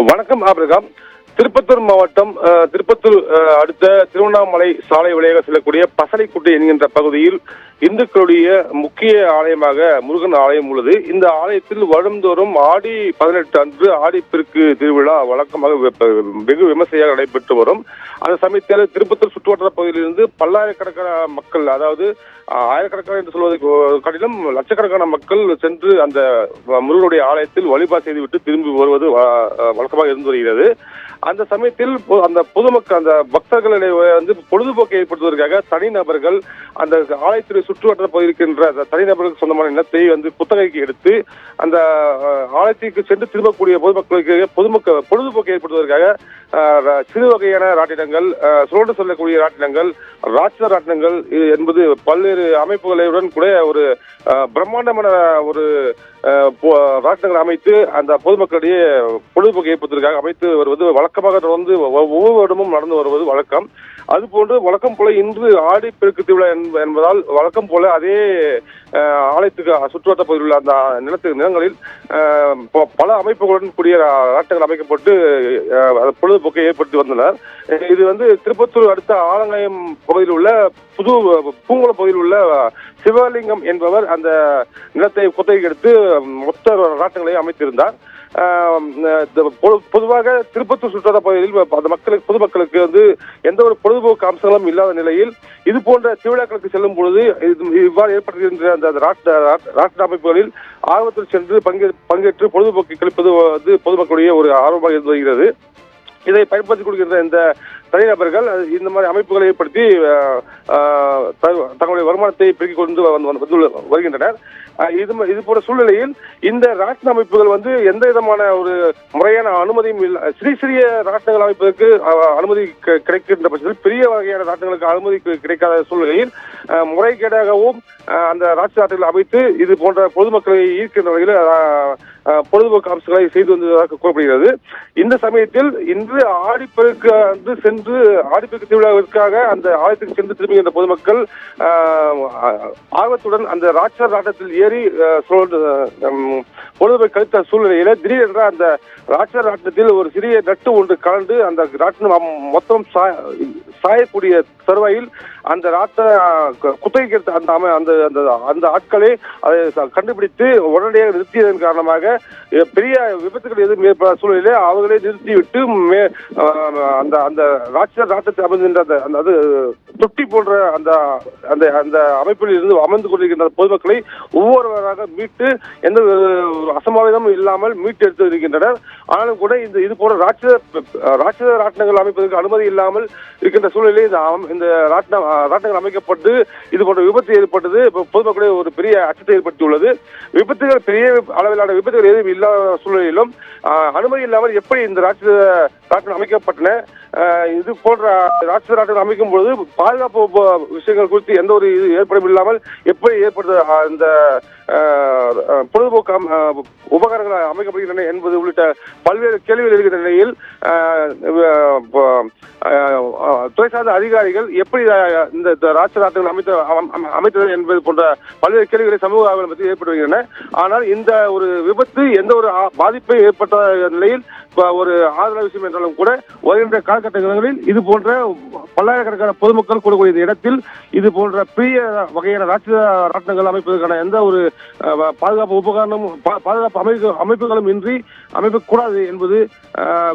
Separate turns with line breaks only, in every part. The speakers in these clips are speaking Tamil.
வணக்கம் ஆபிரகாம். திருப்பத்தூர் மாவட்டம் திருப்பத்தூர் அடுத்த திருவண்ணாமலை சாலை வழியாக செல்லக்கூடிய பசலைக்குட்டை என்கின்ற பகுதியில் இந்துக்களுடைய முக்கிய ஆலயமாக முருகன் ஆலயம் உள்ளது. இந்த ஆலயத்தில் வருடந்தோறும் ஆடி 18 அன்று ஆடிப்பெருக்கு திருவிழா வழக்கமாக வெகு விமர்சையாக நடைபெற்று வரும். அந்த சமயத்தில் திருப்பத்தூர் சுற்றுவட்டார பகுதியிலிருந்து பல்லாயிரக்கணக்கான மக்கள், அதாவது ஆயிரக்கணக்கான என்று சொல்வதற்கு காட்டிலும் லட்சக்கணக்கான மக்கள் சென்று அந்த முருகனுடைய ஆலயத்தில் வழிபாடு செய்துவிட்டு திரும்பி வருவது வழக்கமாக இருந்து வருகிறது. அந்த சமயத்தில் அந்த பொதுமக்கள், அந்த பக்தர்களை பொழுதுபோக்கை ஏற்படுத்துவதற்காக தனிநபர்கள் அந்த ஆலயத்துறை சுற்றுவட்டார பகுதியில் இருக்கின்ற அந்த தனிநபர்களுக்கு சொந்தமான நிலத்தை குத்தகைக்கு எடுத்து அந்த ஆலயத்திற்கு சென்று திரும்பக்கூடிய பொதுமக்கள் பொழுதுபோக்கை ஏற்படுத்துவதற்காக சிறு வகையான ராட்டினங்கள், சுழன்று செல்லக்கூடிய ராட்டினங்கள், ராட்சத ராட்டினங்கள் என்பது பல்வேறு அமைப்புகளுடன் கூட ஒரு பிரம்மாண்டமான ஒரு ராட்டினங்கள் அமைத்து அந்த பொதுமக்களிடையே பொழுதுபோக்கு ஏற்படுத்துவதற்காக அமைத்து வருவது வழக்கமாக தொடர்ந்து ஒவ்வொரு வருடமும் நடந்து வருவது வழக்கம். அதுபோன்று வழக்கம் போல இன்று ஆடி பெருக்கு திருவிழா என்பதால் வழக்கம் போல அதே ஆலயத்துக்கு சுற்றுவட்டார பகுதியில் உள்ள அந்த நிலங்களில் பல அமைப்புகளுடன் கூடிய ராட்டினங்கள் அமைக்கப்பட்டு பொழுதுபோக்கை ஏற்படுத்தி வந்தனர். இது திருப்பத்தூர் அடுத்த ஆலங்காயம் பகுதியில் உள்ள புது பூங்குளம் பகுதியில் உள்ள சிவலிங்கம் என்பவர் அந்த நிலத்தை குத்தகைக்கு எடுத்து மொத்த ராட்டினங்களை அமைத்திருந்தார். பொதுவாக திருப்பத்தூர் சுற்றுலா பகுதியில் அந்த பொதுமக்களுக்கு எந்த ஒரு பொழுதுபோக்கு அம்சங்களும் இல்லாத நிலையில் இது போன்ற திருவிழாக்களுக்கு செல்லும் பொழுது இவ்வாறு ஏற்படுகின்ற அந்த ராட்டின அமைப்புகளில் ஆர்வத்தில் சென்று பங்கேற்று பொழுதுபோக்கு கழிப்பது பொதுமக்களுடைய ஒரு ஆர்வமாக இருந்து வருகிறது. இதை பயன்படுத்திக் கொள்கின்ற இந்த தனிநபர்கள் இந்த மாதிரி அமைப்புகளை ஏற்படுத்தி தங்களுடைய வருமானத்தை பெருக்கிக் கொண்டு வருகின்றனர். இது போன்ற சூழ்நிலையில் இந்த ராட்டின அமைப்புகள் எந்த விதமான ஒரு முறையான அனுமதியும் இல்லை. சிறிய ராட்டினங்கள் அமைப்பதற்கு அனுமதி கிடைக்கின்ற பட்சத்தில் பெரிய வகையான ராட்டினங்களுக்கு அனுமதி கிடைக்காத சூழ்நிலையில் முறைகேடாகவும் அந்த ராட்சத ராட்டினங்களை அமைத்து இது போன்ற பொதுமக்களை ஈர்க்கின்ற வகையில் பொழுதுபோக்கு அம்சங்களை செய்து வந்ததாக கூறப்படுகிறது. இந்த சமயத்தில் இன்று ஆடிப்பெருக்கு சென்று ஆடிப்பெருக்கு திருவிழாவிற்காக அந்த ஆலயத்துக்கு சென்று திரும்புகின்ற பொதுமக்கள் ஆர்வத்துடன் அந்த ராட்சத ராட்டத்தில் ஏறி பொழுதுபோக்கு கழித்த சூழ்நிலையில திடீரென்ற அந்த ராட்சத ராட்டத்தில் ஒரு சிறிய நட்டு ஒன்று கலந்து அந்த ராட்டினம் மொத்தம் சாயக்கூடிய தருவாயில் அந்த குத்தகைக்கு அந்த ஆட்களே அதை கண்டுபிடித்து உடனடியாக நிறுத்தியதன் காரணமாக பெரிய விபத்துகள் எதுவும் ஏற்படாத சூழ்நிலையிலே அவர்களே நிறுத்திவிட்டு அந்த ராட்சத ராட்டத்தை அமைந்திருந்த அந்த தொட்டி போன்ற அந்த அமைப்பில் இருந்து அமர்ந்து கொண்டிருக்கின்ற பொதுமக்களை ஒவ்வொருவராக மீட்டு எந்த அசம்பாவிதமும் இல்லாமல் மீட்டு எடுத்து வருகின்றனர். ஆனாலும் கூட இது போன்ற ராட்சத ராட்டினங்கள் அமைப்பதற்கு அனுமதி இல்லாமல் இருக்கின்ற சூழ்நிலையில் இந்த ராட்டினங்கள் அமைக்கப்பட்டு இது போன்ற விபத்து ஏற்பட்டது பொதுமக்களுடைய ஒரு பெரிய அச்சத்தை ஏற்படுத்தியுள்ளது. விபத்துகள் பெரிய அளவிலான விபத்துகள் எதுவும் இல்லாத சூழ்நிலையிலும் அனுமதி இல்லாமல் எப்படி இந்த ராட்சத ராட்டினம் அமைக்கப்பட்டன, இது போன்ற ராட்சத ராட்டினம் அமைக்கும் பொழுது பாதுகாப்பு விஷயங்கள் குறித்து எந்த ஒரு இது ஏற்படும் இல்லாமல் எப்படி ஏற்படுத்த இந்த பொழுதுபோக்கு உபகரணங்கள் அமைக்கப்படுகின்றன என்பது உள்ளிட்ட பல்வேறு கேள்விகள் இருக்கிற நிலையில் துறை சார்ந்த அதிகாரிகள் எப்படி இந்த ராட்சத ராட்டினங்கள் அமைத்தது என்பது போன்ற பல்வேறு கேள்விகளை சமூக ஆர்வலர்கள் பற்றி ஏற்பட்டு வருகின்றன. ஆனால் இந்த ஒரு விபத்து எந்த ஒரு பாதிப்பை ஏற்பட்ட நிலையில் ஒரு ஆதரவு விஷயம் என்றாலும் கூட வருகின்ற காலகட்டங்களில் இது போன்ற பல்லாயிரக்கணக்கான பொதுமக்கள் கூடக்கூடிய இந்த இடத்தில் இது போன்ற பெரிய வகையான ராட்சத ராட்டினங்கள் அமைப்பதற்கான எந்த ஒரு பாதுகாப்பு உபகரணமும் பாதுகாப்பு அமைப்புகளும் இன்றி அமைக்கக்கூடாது என்பது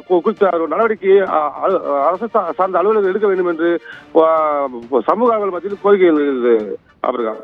குறித்த நடவடிக்கையை அரசு சார்ந்த அலுவலர்கள் எடுக்க வேண்டும் என்று சமூக ஆர்வலர்கள் மத்தியில் கோரிக்கை ஆபிரகாம்.